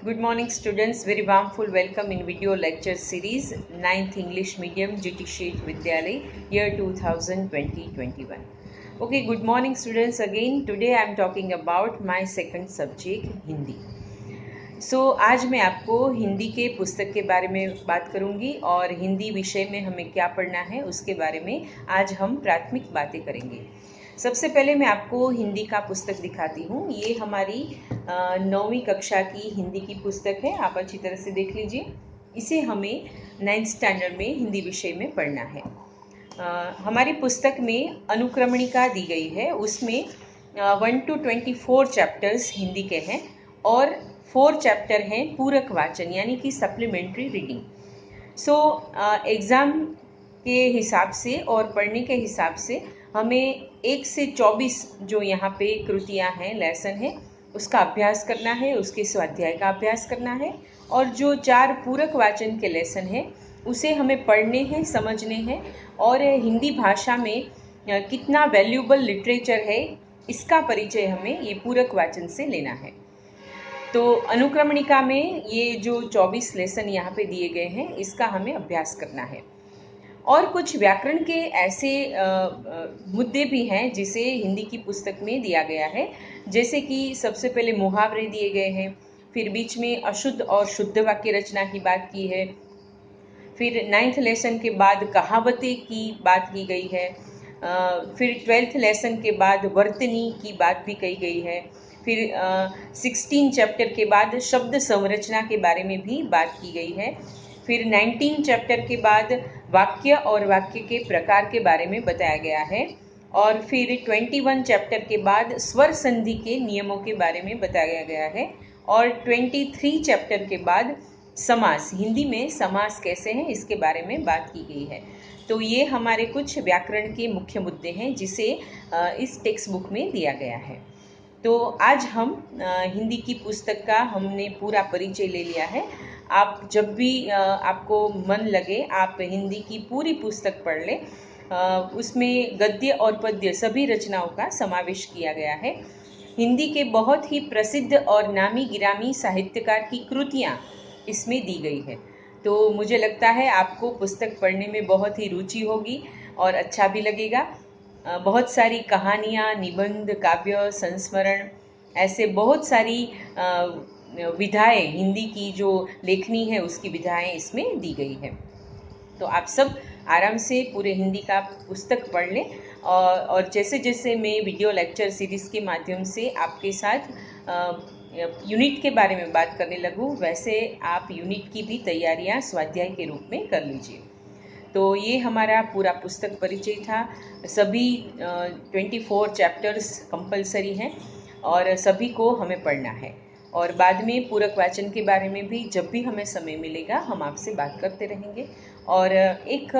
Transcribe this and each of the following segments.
Good morning students, very warmful welcome in video lecture series 9th English medium GT Sheet Vidyalay year 2020-21. Okay, good morning students again. Today I am talking about my second subject Hindi. आज मैं आपको हिंदी के पुस्तक के बारे में बात करूंगी और हिंदी विषय में हमें क्या पढ़ना है उसके बारे में आज हम प्राथमिक बातें करेंगे। सबसे पहले मैं आपको हिंदी का पुस्तक दिखाती हूँ। ये हमारी 9वीं कक्षा की हिंदी की पुस्तक है, आप अच्छी तरह से देख लीजिए। इसे हमें 9th स्टैंडर्ड में हिंदी विषय में पढ़ना है। हमारी पुस्तक में अनुक्रमणिका दी गई है, उसमें 1 to 24 चैप्टर्स हिंदी के हैं और 4 चैप्टर हैं पूरक वाचन यानी कि सप्लीमेंट्री रीडिंग। एग्ज़ाम के हिसाब से और पढ़ने के हिसाब से हमें 1 से 24 जो यहाँ पे कृतियाँ हैं, लेसन है, उसका अभ्यास करना है, उसके स्वाध्याय का अभ्यास करना है और जो 4 पूरक वाचन के लेसन हैं उसे हमें पढ़ने हैं, समझने हैं और हिंदी भाषा में कितना वैल्यूबल लिटरेचर है इसका परिचय हमें ये पूरक वाचन से लेना है। तो अनुक्रमणिका में ये जो 24 लेसन यहाँ पे दिए गए हैं इसका हमें अभ्यास करना है। और कुछ व्याकरण के ऐसे मुद्दे भी हैं जिसे हिंदी की पुस्तक में दिया गया है, जैसे कि सबसे पहले मुहावरे दिए गए हैं, फिर बीच में अशुद्ध और शुद्ध वाक्य रचना की बात की है, फिर 9th लेसन के बाद कहावतें की बात की गई है, फिर 12th लेसन के बाद वर्तनी की बात भी कही गई है, फिर 16 चैप्टर के बाद शब्द संरचना के बारे में भी बात की गई है, फिर 19 चैप्टर के बाद वाक्य और वाक्य के प्रकार के बारे में बताया गया है और फिर 21 चैप्टर के बाद स्वर संधि के नियमों के बारे में बताया गया है और 23 चैप्टर के बाद समास, हिंदी में समास कैसे हैं इसके बारे में बात की गई है। तो ये हमारे कुछ व्याकरण के मुख्य मुद्दे हैं जिसे इस टेक्स्ट बुक में दिया गया है। तो आज हम हिंदी की पुस्तक का हमने पूरा परिचय ले लिया है। आप जब भी आपको मन लगे आप हिंदी की पूरी पुस्तक पढ़ लें। उसमें गद्य और पद्य सभी रचनाओं का समावेश किया गया है। हिंदी के बहुत ही प्रसिद्ध और नामी गिरामी साहित्यकार की कृतियाँ इसमें दी गई है। तो मुझे लगता है आपको पुस्तक पढ़ने में बहुत ही रुचि होगी और अच्छा भी लगेगा। बहुत सारी कहानियाँ, निबंध, काव्य, संस्मरण, ऐसे बहुत सारी विधाएं, हिंदी की जो लेखनी है उसकी विधाएं इसमें दी गई है। तो आप सब आराम से पूरे हिंदी का पुस्तक पढ़ लें और जैसे जैसे मैं वीडियो लेक्चर सीरीज़ के माध्यम से आपके साथ यूनिट के बारे में बात करने लगूँ, वैसे आप यूनिट की भी तैयारियां स्वाध्याय के रूप में कर लीजिए। तो ये हमारा पूरा पुस्तक परिचय था। सभी 24 चैप्टर्स कंपलसरी हैं और सभी को हमें पढ़ना है और बाद में पूरक वाचन के बारे में भी जब भी हमें समय मिलेगा हम आपसे बात करते रहेंगे। और एक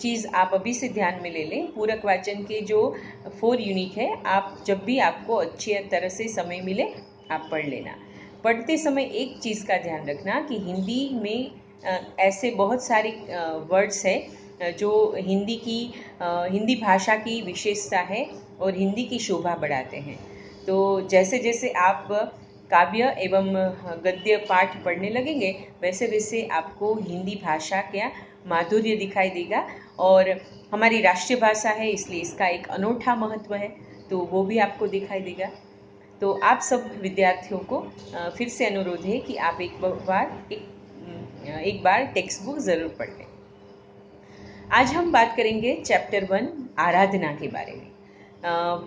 चीज़ आप अभी से ध्यान में ले लें, पूरक वाचन के जो 4 यूनिट है आप जब भी आपको अच्छी तरह से समय मिले आप पढ़ लेना। पढ़ते समय एक चीज़ का ध्यान रखना कि हिंदी में ऐसे बहुत सारे वर्ड्स है जो हिंदी भाषा की विशेषता है और हिंदी की शोभा बढ़ाते हैं। तो जैसे जैसे आप काव्य एवं गद्य पाठ पढ़ने लगेंगे वैसे वैसे आपको हिंदी भाषा का माधुर्य दिखाई देगा और हमारी राष्ट्रीय भाषा है इसलिए इसका एक अनूठा महत्व है, तो वो भी आपको दिखाई देगा। तो आप सब विद्यार्थियों को फिर से अनुरोध है कि आप एक बार टेक्स्ट बुक ज़रूर पढ़ लें। आज हम बात करेंगे चैप्टर 1 आराधना के बारे में।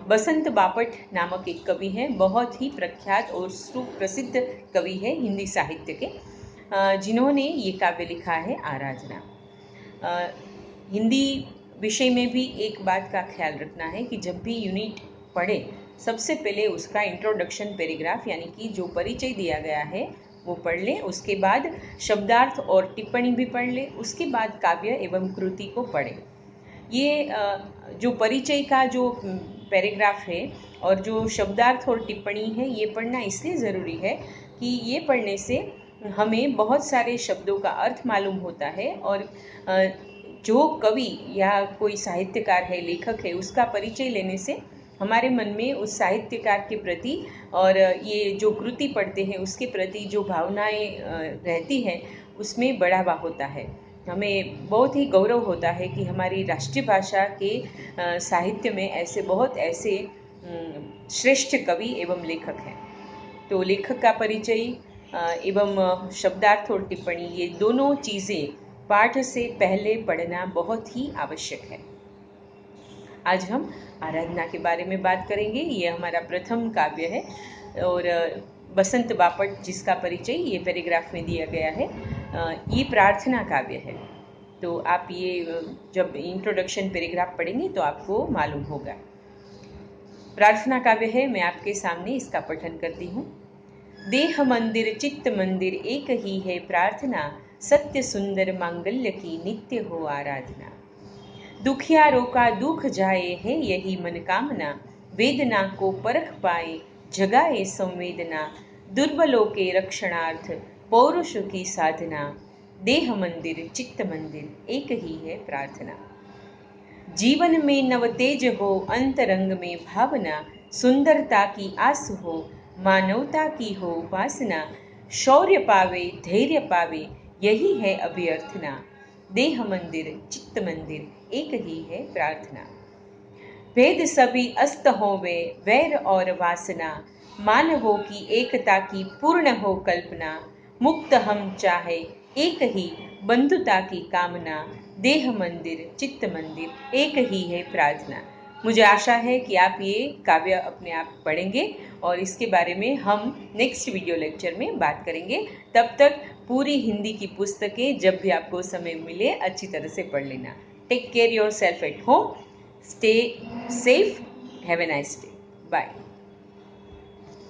बसंत बापट नामक एक कवि हैं, बहुत ही प्रख्यात और सुप्रसिद्ध कवि है हिंदी साहित्य के, जिन्होंने ये काव्य लिखा है आराधना। हिंदी विषय में भी एक बात का ख्याल रखना है कि जब भी यूनिट पढ़े सबसे पहले उसका इंट्रोडक्शन पैराग्राफ यानी कि जो परिचय दिया गया है वो पढ़ लें, उसके बाद शब्दार्थ और टिप्पणी भी पढ़ लें, उसके बाद काव्य एवं कृति को पढ़ें। ये जो परिचय का जो पैराग्राफ है और जो शब्दार्थ और टिप्पणी है ये पढ़ना इसलिए ज़रूरी है कि ये पढ़ने से हमें बहुत सारे शब्दों का अर्थ मालूम होता है और जो कवि या कोई साहित्यकार है, लेखक है, उसका परिचय लेने से हमारे मन में उस साहित्यकार के प्रति और ये जो कृति पढ़ते हैं उसके प्रति जो भावनाएं रहती हैं उसमें बढ़ावा होता है। हमें बहुत ही गौरव होता है कि हमारी राष्ट्रीय भाषा के साहित्य में ऐसे बहुत ऐसे श्रेष्ठ कवि एवं लेखक हैं। तो लेखक का परिचय एवं शब्दार्थ और टिप्पणी, ये दोनों चीज़ें पाठ से पहले पढ़ना बहुत ही आवश्यक है। आज हम आराधना के बारे में बात करेंगे। ये हमारा प्रथम काव्य है और बसंत बापट जिसका परिचय ये पैराग्राफ में दिया गया है, ये प्रार्थना काव्य है। तो आप ये जब इंट्रोडक्शन पैराग्राफ पढ़ेंगे तो आपको मालूम होगा। प्रार्थना काव्य है, मैं आपके सामने इसका पठन करती हूँ। देह मंदिर चित्त मंदिर एक ही है प्रार्थना, सत्य सुंदर मांगल्य की नित्य हो आराधना। दुखियारों का दुख जाए है यही मन कामना, वेदना को परख पाए जगाए संवेदना, दुर्बलों के रक्षणार्थ पौरुष की साधना। देह मंदिर चित्त मंदिर एक ही है प्रार्थना। जीवन में नव तेज हो अंतरंग में भावना, सुंदरता की आस हो मानवता की हो उपासना, शौर्य पावे धैर्य पावे यही है अभ्यर्थना। देह मंदिर चित्त मंदिर एक ही है प्रार्थना। भेद सभी अस्त होवे वैर और वासना, मानवों की एकता की पूर्ण हो कल्पना। मुक्त हम चाहे एक ही बंधुता की कामना, देह मंदिर चित्त मंदिर एक ही है प्रार्थना। मुझे आशा है कि आप ये काव्य अपने आप पढ़ेंगे और इसके बारे में हम नेक्स्ट वीडियो लेक्चर में बात करेंगे। तब तक पूरी हिंदी की पुस्तकें जब भी आपको समय मिले अच्छी तरह से पढ़ लेना। Take care yourself at home, stay safe, have a nice day, bye.